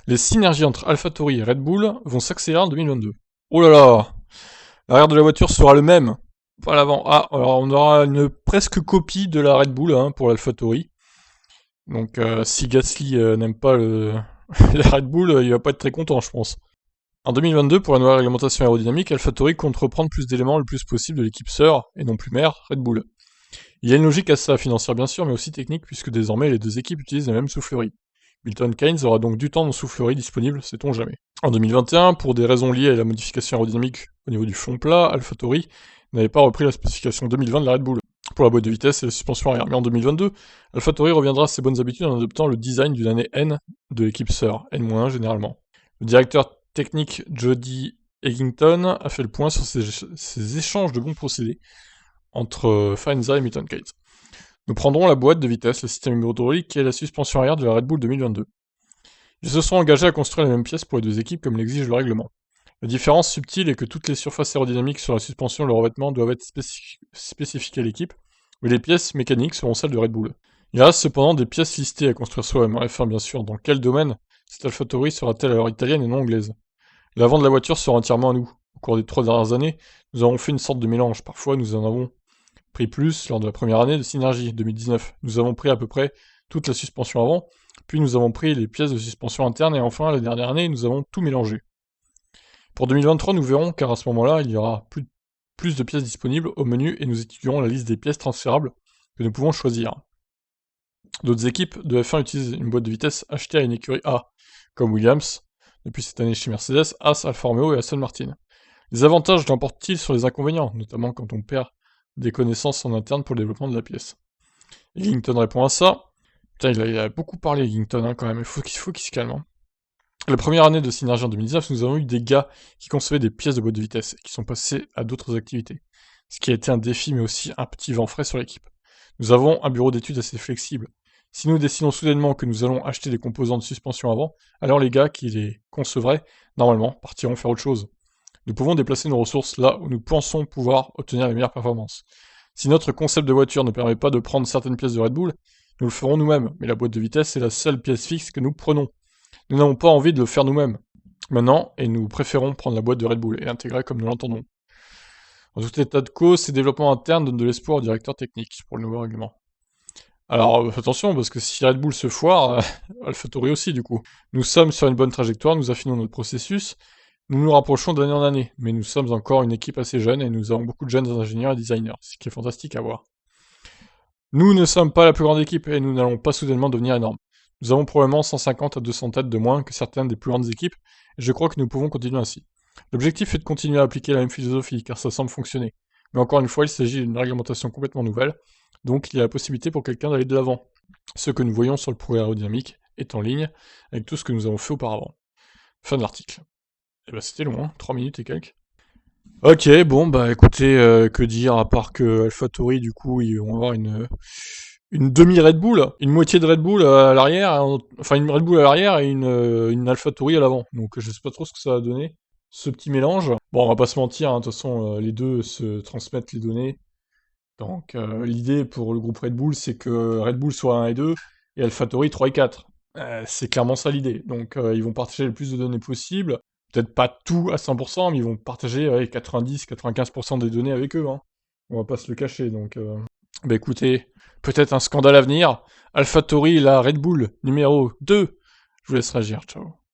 Les synergies entre AlphaTauri et Red Bull vont s'accélérer en 2022. Oh là là! L'arrière de la voiture sera le même, pas l'avant. Ah, alors on aura une presque copie de la Red Bull pour l'AlphaTauri. Donc si Gasly n'aime pas la Red Bull, il va pas être très content, je pense. En 2022, pour la nouvelle réglementation aérodynamique, AlphaTauri compte reprendre plus d'éléments le plus possible de l'équipe sœur, et non plus mère, Red Bull. Il y a une logique à ça, financière bien sûr, mais aussi technique, puisque désormais les deux équipes utilisent les mêmes souffleries. Milton Keynes aura donc du temps de soufflerie disponible, sait-on jamais. En 2021, pour des raisons liées à la modification aérodynamique au niveau du fond plat, AlphaTauri n'avait pas repris la spécification 2020 de la Red Bull pour la boîte de vitesse et la suspension arrière. Mais en 2022, AlphaTauri reviendra à ses bonnes habitudes en adoptant le design d'une année N de l'équipe sœur, N-1 généralement. Le directeur technique Jody Eggington a fait le point sur ces échanges de bons procédés entre Faenza et Milton Keynes. Nous prendrons la boîte de vitesse, le système hydraulique et la suspension arrière de la Red Bull 2022. Ils se sont engagés à construire les mêmes pièces pour les deux équipes comme l'exige le règlement. La différence subtile est que toutes les surfaces aérodynamiques sur la suspension et le revêtement doivent être spécifiques à l'équipe, mais les pièces mécaniques seront celles de Red Bull. Il reste cependant des pièces listées à construire soi-même, en F1 bien sûr. Dans quel domaine cette AlphaTauri sera-t-elle alors italienne et non anglaise? L'avant de la voiture sera entièrement à nous. Au cours des 3 dernières années, nous avons fait une sorte de mélange. Parfois, nous en avons pris plus lors de la première année de Synergie 2019. Nous avons pris à peu près toute la suspension avant, puis nous avons pris les pièces de suspension interne, et enfin, la dernière année, nous avons tout mélangé. Pour 2023, nous verrons, car à ce moment-là, il y aura plus de pièces disponibles au menu et nous étudierons la liste des pièces transférables que nous pouvons choisir. D'autres équipes de F1 utilisent une boîte de vitesse achetée à une écurie A, comme Williams, depuis cette année chez Mercedes, Haas, Alfa Romeo et Aston Martin. Les avantages l'emportent-ils sur les inconvénients, notamment quand on perd des connaissances en interne pour le développement de la pièce? Eggington répond à ça. Putain, il a beaucoup parlé, Eggington, quand même. Il faut qu'il se calme. La première année de Synergie en 2019, nous avons eu des gars qui concevaient des pièces de boîte de vitesse et qui sont passés à d'autres activités. Ce qui a été un défi, mais aussi un petit vent frais sur l'équipe. Nous avons un bureau d'études assez flexible. Si nous décidons soudainement que nous allons acheter des composants de suspension avant, alors les gars qui les concevraient, normalement, partiront faire autre chose. Nous pouvons déplacer nos ressources là où nous pensons pouvoir obtenir les meilleures performances. Si notre concept de voiture ne permet pas de prendre certaines pièces de Red Bull, nous le ferons nous-mêmes, mais la boîte de vitesse est la seule pièce fixe que nous prenons. Nous n'avons pas envie de le faire nous-mêmes, maintenant, et nous préférons prendre la boîte de Red Bull et l'intégrer comme nous l'entendons. En tout état de cause, ces développements internes donnent de l'espoir au directeur technique pour le nouveau règlement. Alors attention, parce que si Red Bull se foire, AlphaTauri aussi du coup. Nous sommes sur une bonne trajectoire, nous affinons notre processus, nous nous rapprochons d'année en année, mais nous sommes encore une équipe assez jeune et nous avons beaucoup de jeunes ingénieurs et designers, ce qui est fantastique à voir. Nous ne sommes pas la plus grande équipe et nous n'allons pas soudainement devenir énormes. Nous avons probablement 150 à 200 têtes de moins que certaines des plus grandes équipes, et je crois que nous pouvons continuer ainsi. L'objectif est de continuer à appliquer la même philosophie, car ça semble fonctionner. Mais encore une fois, il s'agit d'une réglementation complètement nouvelle, donc il y a la possibilité pour quelqu'un d'aller de l'avant. Ce que nous voyons sur le progrès aérodynamique est en ligne avec tout ce que nous avons fait auparavant. Fin de l'article. Et bah c'était long, 3 minutes et quelques. Ok, bon bah écoutez, que dire, à part que AlphaTauri, du coup, ils vont avoir une demi-Red Bull, une moitié de Red Bull à l'arrière, enfin une Red Bull à l'arrière et une AlphaTauri à l'avant. Donc je sais pas trop ce que ça va donner, ce petit mélange. Bon, on va pas se mentir, de toute façon, les deux se transmettent les données. Donc l'idée pour le groupe Red Bull, c'est que Red Bull soit 1 et 2, et AlphaTauri 3 et 4. C'est clairement ça l'idée. Donc ils vont partager le plus de données possible. Peut-être pas tout à 100%, mais ils vont partager 90-95% des données avec eux. On va pas se le cacher. Donc bah écoutez, peut-être un scandale à venir. AlphaTauri, la Red Bull numéro 2. Je vous laisse réagir. Ciao.